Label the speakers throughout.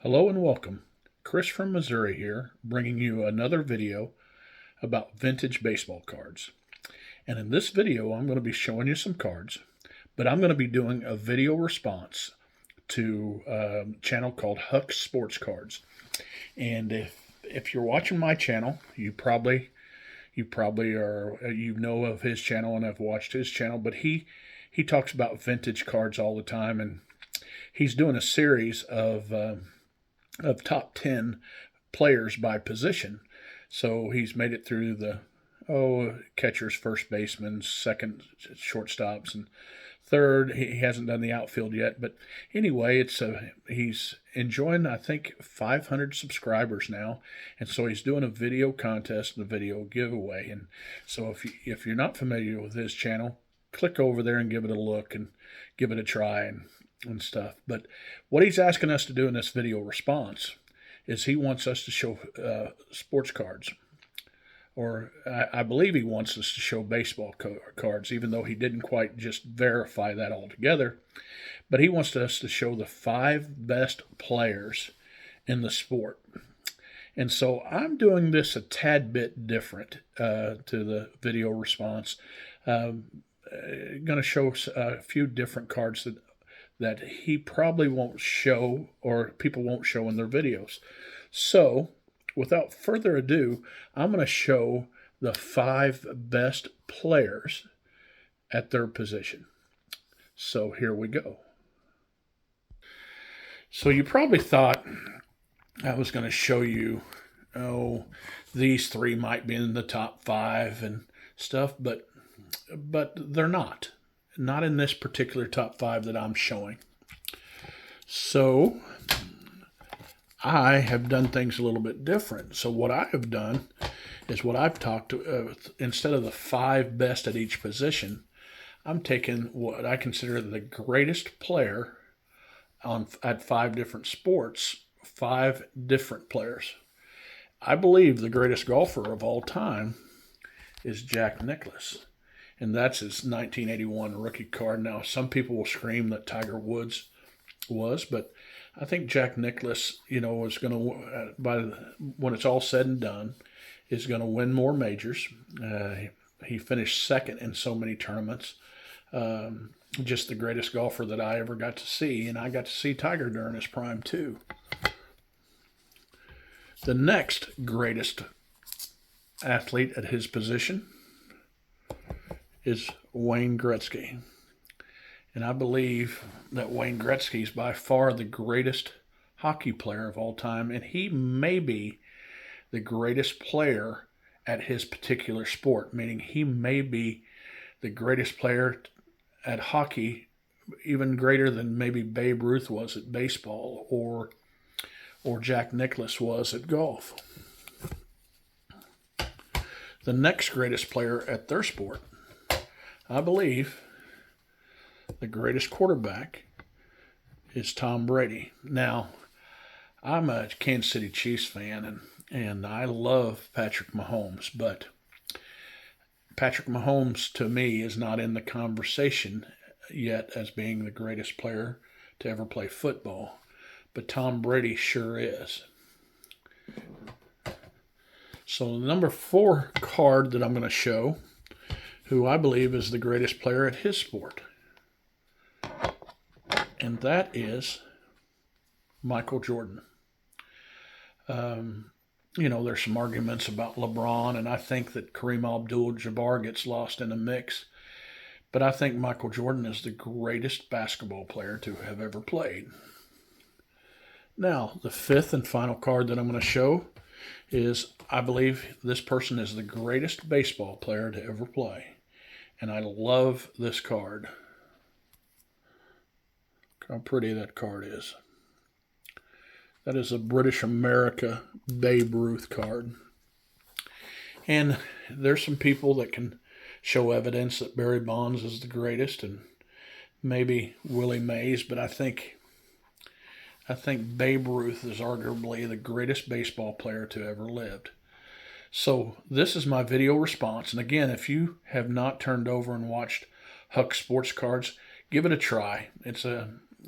Speaker 1: Hello and welcome. Chris from Missouri here, bringing you another video about vintage baseball cards. And in this video, I'm going to be showing you some cards, but I'm going to be doing a video response to a channel called Huck Sports Cards. And if you're watching my channel, you probably are you know of his channel and have watched his channel, but he talks about vintage cards all the time, and he's doing a series of top 10 players by position. So he's made it through the catchers, first baseman, second shortstops, and third. He hasn't done the outfield yet, but anyway, he's enjoying, I think, 500 subscribers now, and so he's doing a video contest and a video giveaway. And so if you're not familiar with his channel, click over there and give it a look and give it a try and stuff. But what he's asking us to do in this video response is he wants us to show sports cards, or I believe he wants us to show baseball cards, even though he didn't quite just verify that altogether. But he wants us to show the 5 best players in the sport. And so I'm doing this a tad bit different to the video response. Going to show a few different cards that he probably won't show, or people won't show in their videos. So, without further ado, I'm going to show the 5 best players at their position. So here we go. So you probably thought I was going to show you, these 3 might be in the top 5 and stuff, but they're not. Not in this particular top 5 that I'm showing. So I have done things a little bit different. So what I have done is what I've talked to, instead of the 5 best at each position, I'm taking what I consider the greatest player at 5 different sports, 5 different players. I believe the greatest golfer of all time is Jack Nicklaus, and that's his 1981 rookie card. Now, some people will scream that Tiger Woods was, but I think Jack Nicklaus, is going to, when it's all said and done, is going to win more majors. He finished second in so many tournaments. Just the greatest golfer that I ever got to see, and I got to see Tiger during his prime too. The next greatest athlete at his position is Wayne Gretzky. And I believe that Wayne Gretzky is by far the greatest hockey player of all time, and he may be the greatest player at his particular sport, meaning he may be the greatest player at hockey, even greater than maybe Babe Ruth was at baseball, or Jack Nicklaus was at golf. The next greatest player at their sport, I believe the greatest quarterback is Tom Brady. Now, I'm a Kansas City Chiefs fan, and I love Patrick Mahomes, but Patrick Mahomes, to me, is not in the conversation yet as being the greatest player to ever play football. But Tom Brady sure is. So the number 4 card that I'm going to show, who I believe is the greatest player at his sport, and that is Michael Jordan. There's some arguments about LeBron, and I think that Kareem Abdul-Jabbar gets lost in the mix. But I think Michael Jordan is the greatest basketball player to have ever played. Now, the 5th and final card that I'm going to show is, I believe this person is the greatest baseball player to ever play. And I love this card. Look how pretty that card is. That is a British America Babe Ruth card. And there's some people that can show evidence that Barry Bonds is the greatest, and maybe Willie Mays, but I think Babe Ruth is arguably the greatest baseball player to ever lived. So this is my video response. And again, if you have not turned over and watched Huck Sports Cards, give it a try. It's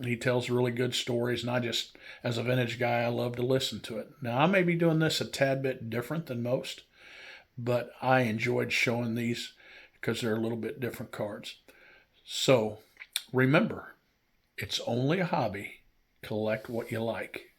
Speaker 1: He tells really good stories, and I just, as a vintage guy, I love to listen to it. Now, I may be doing this a tad bit different than most, but I enjoyed showing these because they're a little bit different cards. So remember, it's only a hobby. Collect what you like.